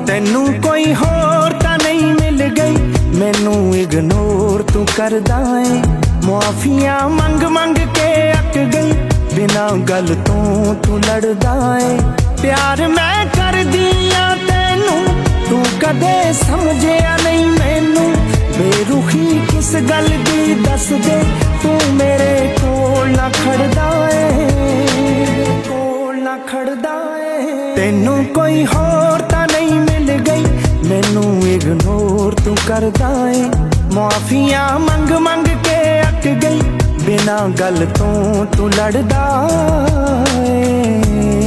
ਤੈਨੂੰ ਕੋਈ ਹੋਰ ਤਾਂ ਨਹੀਂ ਮਿਲ ਗਈ, ਮੈਨੂੰ ਇਗਨੋਰ ਤੂੰ ਕਰਦਾ ਏ। ਮੁਆਫੀਆਂ ਮੰਗ ਮੰਗ ਕੇ ਅੱਕ ਗਈ, ਬਿਨਾਂ ਗੱਲ ਤੋਂ ਤੂੰ ਲੜਦਾ ਏ। ਪਿਆਰ ਮੈਂ ਕਰਦੀ ਆ ਤੈਨੂੰ, ਤੂੰ ਕਦੇ ਸਮਝਿਆ ਨਹੀਂ ਮੈਨੂੰ। ਬੇਰੁਖੀ ਕਿਸ ਗੱਲ ਦੀ ਦੱਸ ਦੇ, ਤੂੰ ਮੇਰੇ ਕੋਲ ਨਾ ਖੜਦਾ ਏ, ਕੋਲ ਨਾ ਖੜਦਾ ਏ। ਤੈਨੂੰ ਕੋਈ ਹੋਰ ਤਾਂ ਨਹੀਂ ਮਿਲ ਗਈ, ਮੈਨੂੰ ਇਗਨੋਰ ਤੂੰ ਕਰਦਾ ਏ। ਮੁਆਫੀਆਂ ਮੰਗ ਮੰਗ ਕੇ ਅੱਕ ਗਈ, ਬਿਨਾਂ ਗੱਲ ਤੋਂ ਤੂੰ ਲੜਦਾ ਏ।